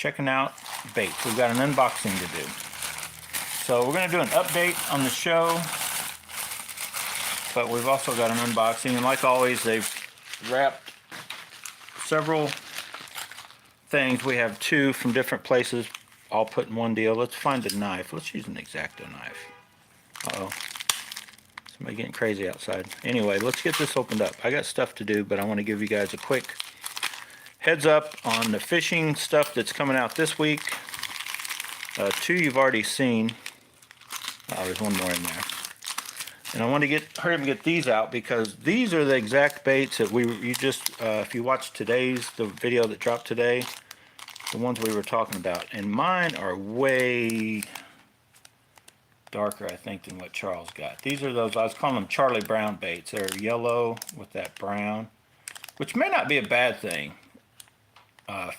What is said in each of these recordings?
checking out baits. We've got an unboxing to do. So we're going to do an update on the show, but we've also got an unboxing. And like always, they've wrapped several things. We have two from different places, all put in one deal. Let's find a knife. Let's use an X-Acto knife. Uh-oh. Somebody getting crazy outside. Anyway, let's get this opened up. I got stuff to do, but I want to give you guys a quick heads up on the fishing stuff that's coming out this week. Two you've already seen. Oh, there's one more in there. And I want to hurry up and get these out because these are the exact baits that if you watched the video that dropped today, the ones we were talking about. And mine are way darker, I think, than what Charles got. These are those, I was calling them Charlie Brown baits. They're yellow with that brown, which may not be a bad thing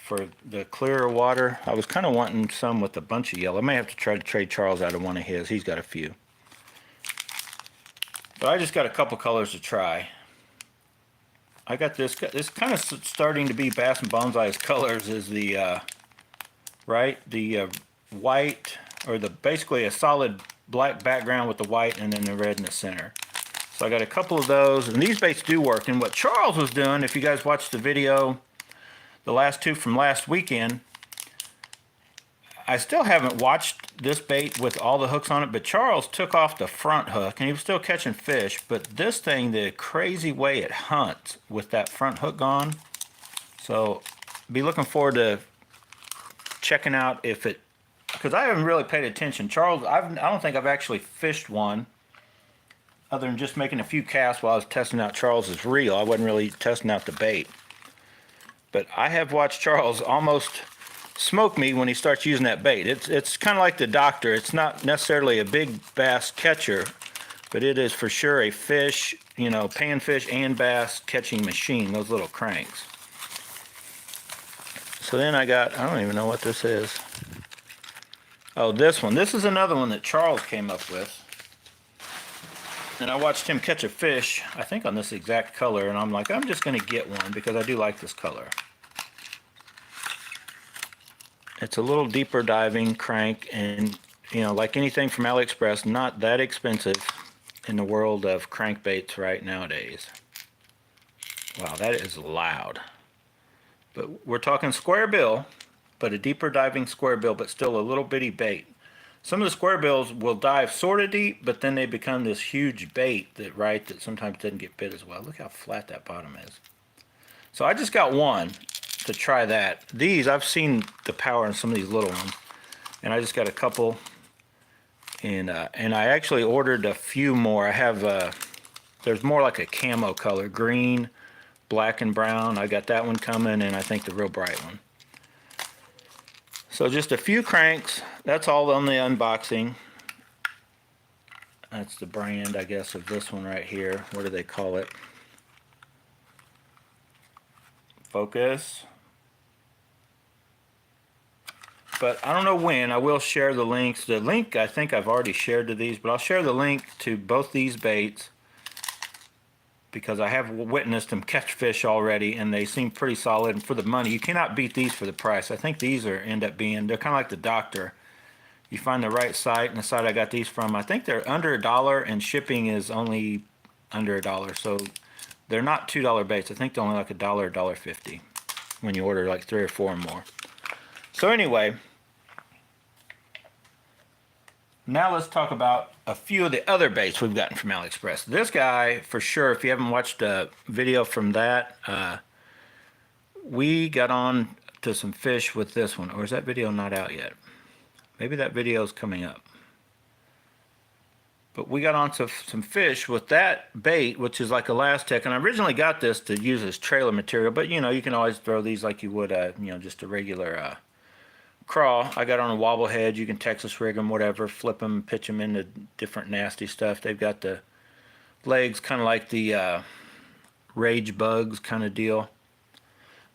for the clearer water. I was kind of wanting some with a bunch of yellow. I may have to try to trade Charles out of one of his. He's got a few. But I just got a couple colors to try. I got this kind of starting to be Bass and Bonsai's colors is the white, or basically a solid black background with the white and then the red in the center. So I got a couple of those, and these baits do work. And what Charles was doing, if you guys watched the video, the last two from last weekend, I still haven't watched this bait with all the hooks on it, but Charles took off the front hook and he was still catching fish. But this thing, the crazy way it hunts with that front hook gone. So be looking forward to checking out if it, because I haven't really paid attention. Charles, I don't think I've actually fished one other than just making a few casts while I was testing out Charles's reel. I wasn't really testing out the bait. But I have watched Charles almost smoke me when he starts using that bait. It's kind of like the doctor. It's not necessarily a big bass catcher, but it is for sure a fish, panfish and bass catching machine, those little cranks. So then I don't even know what this is. Oh, this one. This is another one that Charles came up with. And I watched him catch a fish, I think on this exact color, and I'm like, I'm just going to get one because I do like this color. It's a little deeper diving crank, and like anything from AliExpress, not that expensive in the world of crankbaits right nowadays. Wow, that is loud. But we're talking square bill, but a deeper diving square bill, but still a little bitty bait. Some of the square bills will dive sort of deep, but then they become this huge bait that sometimes doesn't get bit as well. Look how flat that bottom is. So I just got one to try that. These, I've seen the power in some of these little ones, and I just got a couple. And I actually ordered a few more. I have, there's more like a camo color, green, black, and brown. I got that one coming, and I think the real bright one. So just a few cranks. That's all on the unboxing. That's the brand, I guess, of this one right here. What do they call it? Focus. But I don't know when. I will share the links. The link, I think I've already shared to these, but I'll share the link to both these baits because I have witnessed them catch fish already, and they seem pretty solid. And for the money, you cannot beat these for the price. I think these they're kind of like the doctor. You find the right site, and the site I got these from, I think they're under $1, and shipping is only under $1. So they're not $2 baits. I think they're only like $1, $1.50 when you order like 3 or 4 or more. So anyway, now let's talk about a few of the other baits we've gotten from AliExpress. This guy, for sure, if you haven't watched a video from that, we got on to some fish with this one. Or is that video not out yet? Maybe that video is coming up. But we got on to some fish with that bait, which is like Elastic. And I originally got this to use as trailer material, but you can always throw these like you would, just a regular crawl. I got on a wobble head. You can Texas rig them, whatever, flip them, pitch them into different nasty stuff. They've got the legs kind of like the rage bugs kind of deal.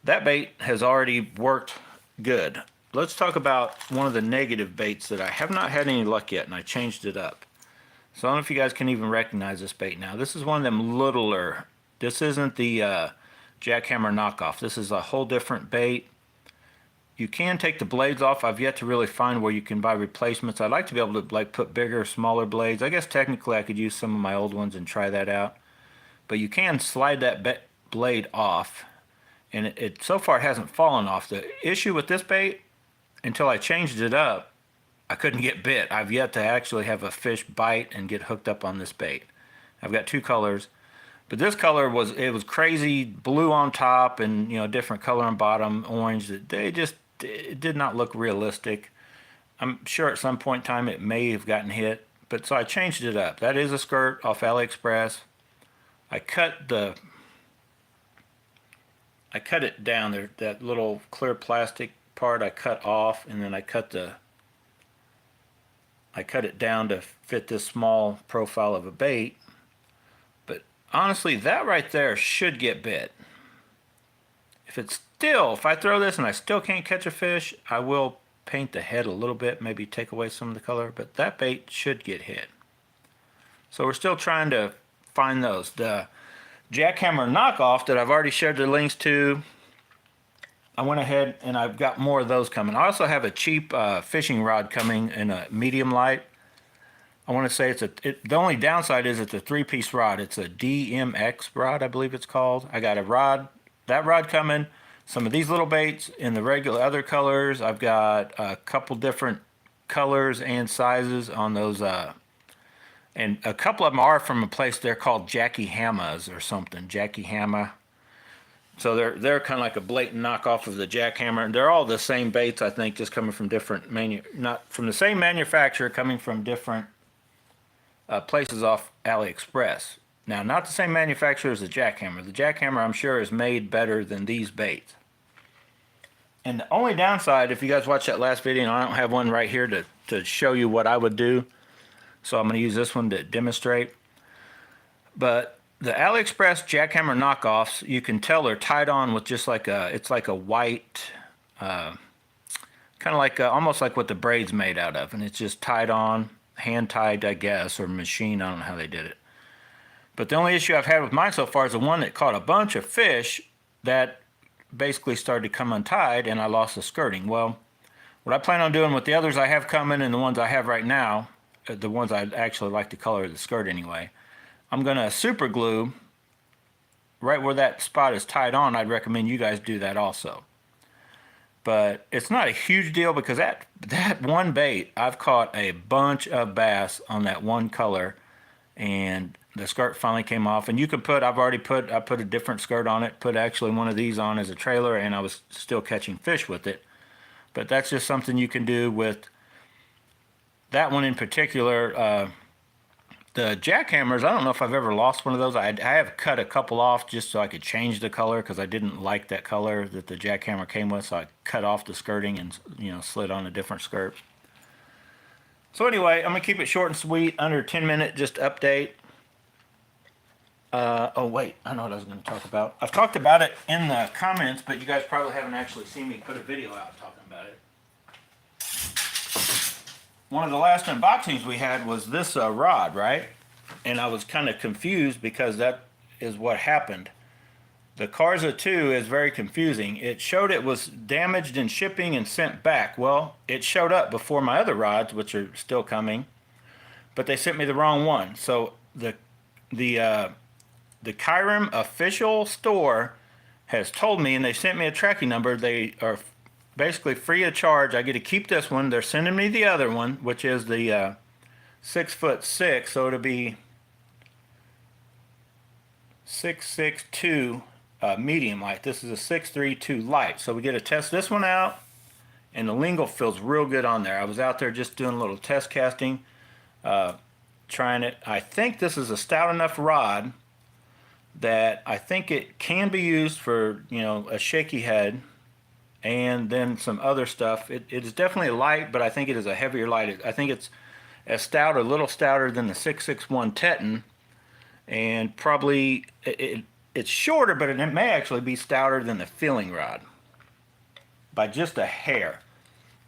That bait has already worked good. Let's talk about one of the negative baits that I have not had any luck yet, and I changed it up. So I don't know if you guys can even recognize this bait now. This is one of them littler. This isn't the Jackhammer knockoff. This is a whole different bait. You can take the blades off. I've yet to really find where you can buy replacements. I'd like to be able to like put bigger, smaller blades. I guess technically I could use some of my old ones and try that out. But you can slide that blade off, and it so far it hasn't fallen off. The issue with this bait, until I changed it up, I couldn't get bit. I've yet to actually have a fish bite and get hooked up on this bait. I've got two colors, but this color was crazy blue on top and different color on bottom, orange. It did not look realistic. I'm sure at some point in time it may have gotten hit, but so I changed it up. That is a skirt off AliExpress. I cut it down there, that little clear plastic part I cut off, and then I cut it down to fit this small profile of a bait. But honestly, that right there should get bit. If I throw this and I still can't catch a fish, I will paint the head a little bit, maybe take away some of the color, but that bait should get hit. So we're still trying to find those. The Jackhammer knockoff that I've already shared the links to, I went ahead and I've got more of those coming. I also have a cheap fishing rod coming in a medium light. I want to say the only downside is it's a 3-piece rod. It's a DMX rod, I believe it's called. I got that rod coming, some of these little baits in the regular other colors. I've got a couple different colors and sizes on those, and a couple of them are from a place there called Jackhammer or something, Jackhammer. So they're kind of like a blatant knockoff of the Jackhammer. They're all the same baits, I think, just coming from different not from the same manufacturer, coming from different places off AliExpress. Now, not the same manufacturer as the Jackhammer. The Jackhammer, I'm sure, is made better than these baits. And the only downside, if you guys watched that last video, and I don't have one right here to show you what I would do, so I'm going to use this one to demonstrate. But the AliExpress Jackhammer knockoffs, you can tell they're tied on with just it's like a white, kind of like almost like what the braid's made out of, and it's just tied on, hand tied, I guess, or machine. I don't know how they did it. But the only issue I've had with mine so far is the one that caught a bunch of fish that basically started to come untied, and I lost the skirting. Well, what I plan on doing with the others I have coming and the ones I have right now, the ones I actually like the color of the skirt anyway, I'm going to super glue right where that spot is tied on. I'd recommend you guys do that also. But it's not a huge deal because that one bait, I've caught a bunch of bass on that one color, and the skirt finally came off. And you can I put a different skirt on it, put actually one of these on as a trailer, and I was still catching fish with it. But that's just something you can do with that one in particular. The Jackhammers, I don't know if I've ever lost one of those. I have cut a couple off just so I could change the color because I didn't like that color that the Jackhammer came with, so I cut off the skirting and slid on a different skirt. So anyway, I'm going to keep it short and sweet, under 10-minute just update. Oh wait, I know what I was going to talk about. I've talked about it in the comments, but you guys probably haven't actually seen me put a video out talking about it. One of the last unboxings we had was this rod, right? And I was kind of confused because that is what happened. The Karza 2 is very confusing. It showed it was damaged in shipping and sent back. Well, it showed up before my other rods, which are still coming, but they sent me the wrong one. So the Kairim official store has told me, and they sent me a tracking number. They are basically free of charge. I get to keep this one. They're sending me the other one, which is the 6'6", so it'll be 6'2" medium light. This is a 6'3" light. So we get to test this one out, and the lingle feels real good on there. I was out there just doing a little test casting, trying it. I think this is a stout enough rod that I think it can be used for a shaky head and then some other stuff. It is definitely light, but I think it is a heavier light. I think it's as stout or a little stouter than the 661 Teton, and probably it's shorter, but it may actually be stouter than the filling rod by just a hair.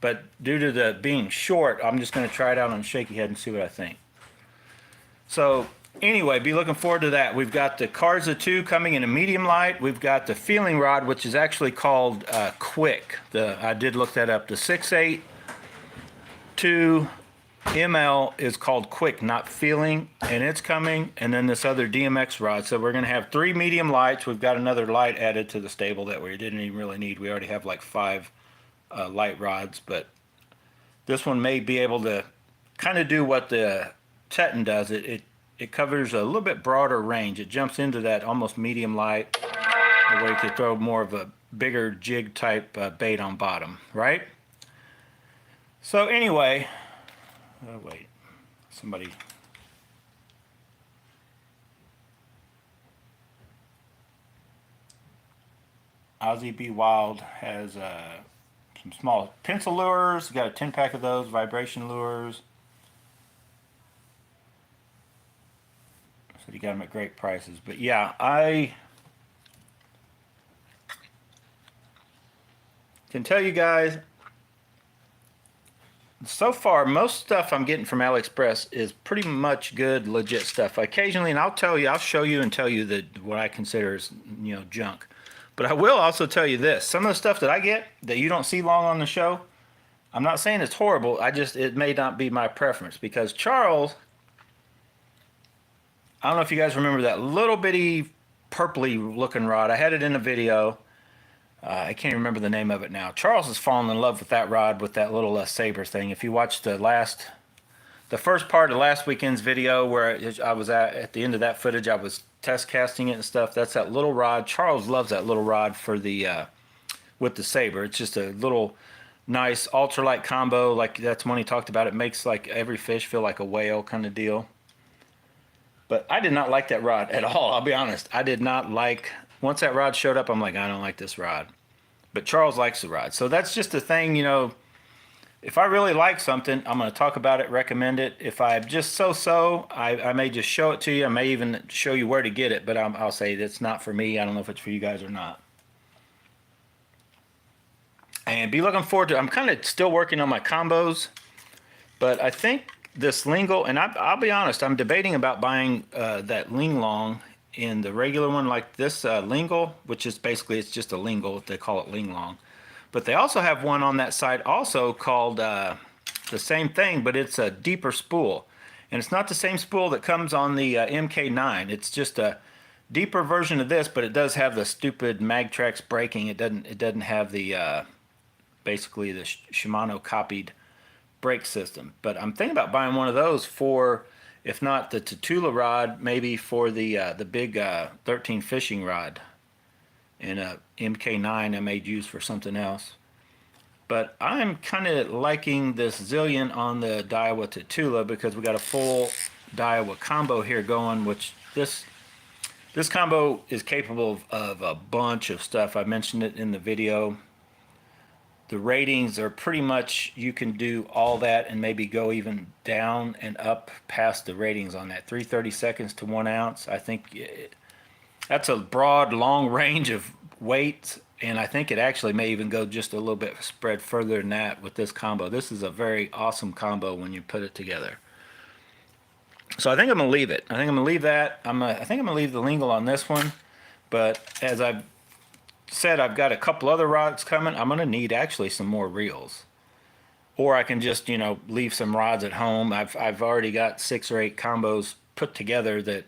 But due to being short, I'm just going to try it out on shaky head and see what I think. So Anyway, be looking forward to that. We've got the Karza 2 coming in a medium light. We've got the feeling rod, which is actually called Quick. I did look that up. The 6.8 2 ML is called Quick, not Feeling, and it's coming. And then this other DMX rod. So we're going to have 3 medium lights. We've got another light added to the stable that we didn't even really need. We already have like 5 light rods, but this one may be able to kind of do what the Teton does. It covers a little bit broader range. It jumps into that almost medium light, where you could throw more of a bigger jig type bait on bottom, right? So anyway, wait, somebody. Ozzy B. Wild has some small pencil lures. Got a 10-pack of those, vibration lures. So you got them at great prices. But yeah, I can tell you guys, so far, most stuff I'm getting from AliExpress is pretty much good, legit stuff. Occasionally, and I'll show you and tell you that what I consider is, junk. But I will also tell you this: some of the stuff that I get that you don't see long on the show, I'm not saying it's horrible. It may not be my preference, because Charles, I don't know if you guys remember that little bitty purpley looking rod. I had it in a video. I can't remember the name of it now. Charles has fallen in love with that rod, with that little saber thing. If you watched the first part of last weekend's video where I was at the end of that footage, I was test casting it and stuff. That's that little rod. Charles loves that little rod for with the saber. It's just a little nice ultralight combo. Like that's when he talked about it. Makes like every fish feel like a whale kind of deal. But I did not like that rod at all. I'll be honest. I did not like. Once that rod showed up, I'm like, I don't like this rod. But Charles likes the rod. So that's just the thing, if I really like something, I'm going to talk about it, recommend it. If I'm just so-so, I may just show it to you. I may even show you where to get it, but I'll say that's not for me. I don't know if it's for you guys or not. And be looking forward to, I'm kind of still working on my combos, but I think this lingle, and I'll be honest, I'm debating about buying that Ling Long in the regular one, like this lingle, which is basically, it's just a lingle. They call it Ling Long. But they also have one on that side also called the same thing, but it's a deeper spool. And it's not the same spool that comes on the MK9. It's just a deeper version of this, but it does have the stupid Magtrax braking. It doesn't have the basically the Shimano copied brake system. But I'm thinking about buying one of those for, if not the Tatula rod, maybe for the big 13 fishing rod. And a MK9 I may use for something else. But I'm kind of liking this Zillion on the Daiwa Tatula, because we got a full Daiwa combo here going, which this combo is capable of a bunch of stuff. I mentioned it in the video. The ratings are pretty much, you can do all that and maybe go even down and up past the ratings on that. 330 seconds to 1 ounce. I think that's a broad, long range of weight, and I think it actually may even go just a little bit spread further than that with this combo. This is a very awesome combo when you put it together. So I think I'm going to leave it. I think I'm going to leave that. I think I'm going to leave the lingle on this one. But as I've said, I've got a couple other rods coming. I'm going to need actually some more reels. Or I can just, leave some rods at home. I've already got 6 or 8 combos put together that.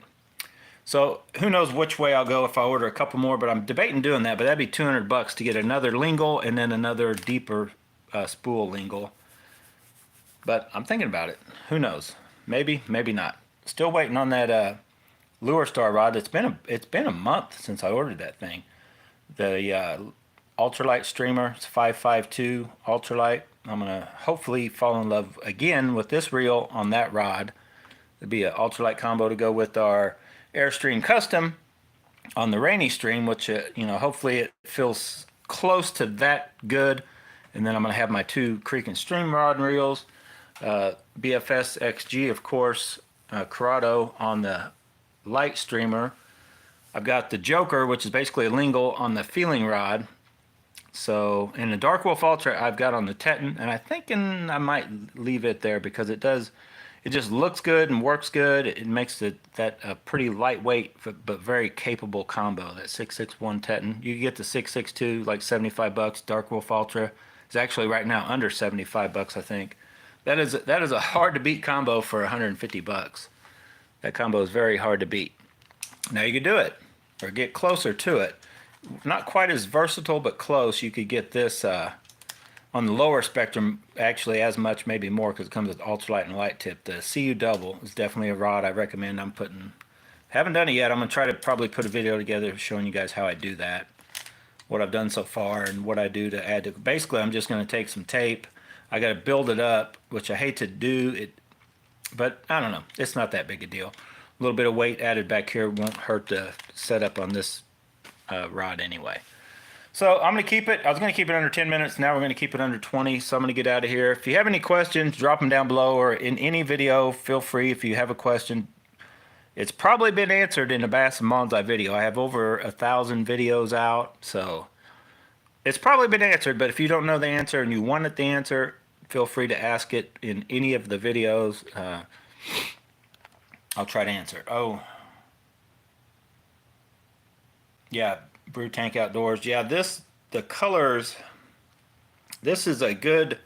So who knows which way I'll go if I order a couple more, but I'm debating doing that. But that'd be $200 to get another lingle and then another deeper spool lingle. But I'm thinking about it. Who knows? Maybe, maybe not. Still waiting on that Lure Star rod. It's been a month since I ordered that thing. The ultralight streamer. It's 552 ultralight. I'm gonna hopefully fall in love again with this reel on that rod. It'd be an ultralight combo to go with our Airstream Custom on the Rainy Stream, which hopefully it feels close to that good. And then I'm gonna have my 2 Creek and Stream rod and reels, BFS XG, of course, Corrado on the light streamer. I've got the Joker, which is basically a lingle on the feeling rod. So, and the Dark Wolf Ultra I've got on the Teton, and I'm thinking I might leave it there because it it just looks good and works good. It makes that a pretty lightweight but very capable combo. That 661 Teton. You can get the 662 like 75 bucks. Dark Wolf Ultra is actually right now under 75 bucks, I think. That is a hard to beat combo for 150 bucks. That combo is very hard to beat. Now you can do it or get closer to it. Not quite as versatile, but close. You could get this on the lower spectrum, actually as much, maybe more, because it comes with ultralight and light tip. The CU Double is definitely a rod I recommend. Haven't done it yet. I'm going to try to probably put a video together showing you guys how I do that, what I've done so far, and what I do to add to. Basically, I'm just going to take some tape. I got to build it up, which I hate to do, but I don't know. It's not that big a deal. A little bit of weight added back here won't hurt the setup on this rod anyway. So I'm going to keep it. I was going to keep it under 10 minutes. Now we're going to keep it under 20. So I'm going to get out of here. If you have any questions, drop them down below, or in any video, feel free. If you have a question, it's probably been answered in the Bass and Bonsai video. I have over 1,000 videos out, so it's probably been answered. But if you don't know the answer and you wanted the answer, feel free to ask it in any of the videos. I'll try to answer. Oh, yeah. Brew Tank Outdoors. Yeah, the colors, this is a good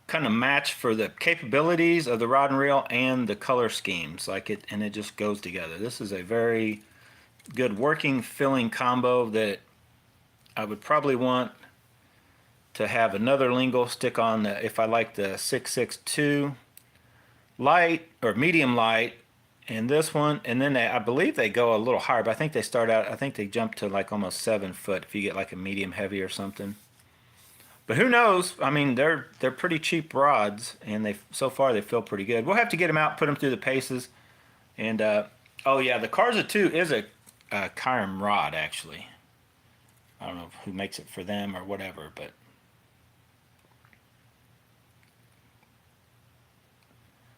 kind of match for the capabilities of the rod and reel and the color schemes. And it just goes together. This is a very good working filling combo that I would probably want to have another lingual stick on if I like the 662 light or medium light. And this one, and then I believe they go a little higher, but I think they start out, I think they jump to like almost 7 foot if you get like a medium heavy or something. But who knows? I mean, they're pretty cheap rods, and so far they feel pretty good. We'll have to get them out, put them through the paces. And oh yeah, the Karza 2 is a Kyrem rod actually. I don't know who makes it for them or whatever, but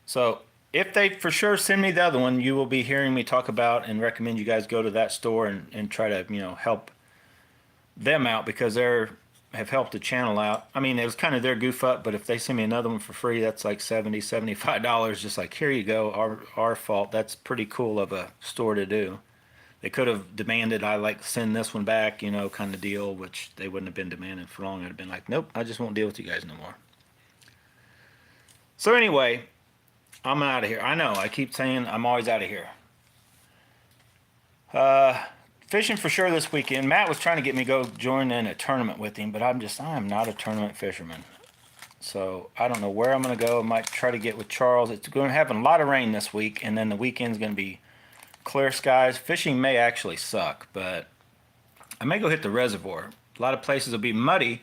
so if they for sure send me the other one, you will be hearing me talk about and recommend you guys go to that store and try to, help them out, because have helped the channel out. I mean, it was kind of their goof up, but if they send me another one for free, that's like $70, $75. Just like, here you go, our fault. That's pretty cool of a store to do. They could have demanded I send this one back, kind of deal, which they wouldn't have been demanding for long. I'd have been like, nope, I just won't deal with you guys no more. So anyway, I'm out of here. I know, I keep saying I'm always out of here. Fishing for sure this weekend. Matt was trying to get me to go join in a tournament with him, but I am not a tournament fisherman. So I don't know where I'm going to go. I might try to get with Charles. It's going to have a lot of rain this week, and then the weekend's going to be clear skies. Fishing may actually suck, but I may go hit the reservoir. A lot of places will be muddy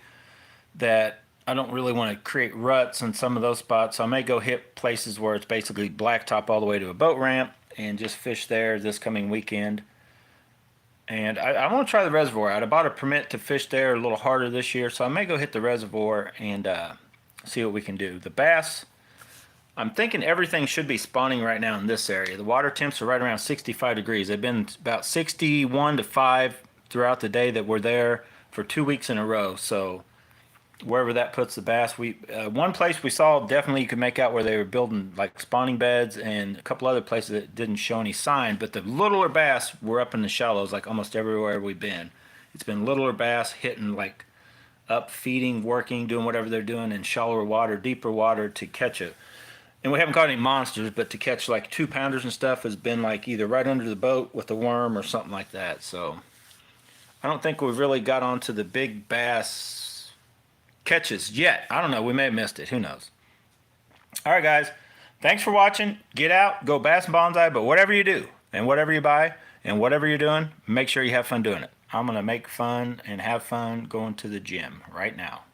that I don't really want to create ruts in some of those spots, so I may go hit places where it's basically blacktop all the way to a boat ramp and just fish there this coming weekend. And I want to try the reservoir out. I bought a permit to fish there a little harder this year, so I may go hit the reservoir and see what we can do. The bass, I'm thinking everything should be spawning right now in this area. The water temps are right around 65 degrees. They've been about 61 to 5 throughout the day that we're there for 2 weeks in a row, so wherever that puts the bass. One place we saw definitely you could make out where they were building like spawning beds, and a couple other places that didn't show any sign, but the littler bass were up in the shallows like almost everywhere we've been. It's been littler bass hitting like up, feeding, working, doing whatever they're doing in shallower water, deeper water to catch it. And we haven't caught any monsters, but to catch like 2-pounders and stuff has been like either right under the boat with a worm or something like that. So I don't think we've really got onto the big bass catches yet. I don't know. We may have missed it. Who knows? All right, guys. Thanks for watching. Get out. Go bass and bonsai. But whatever you do and whatever you buy and whatever you're doing, make sure you have fun doing it. I'm going to make fun and have fun going to the gym right now.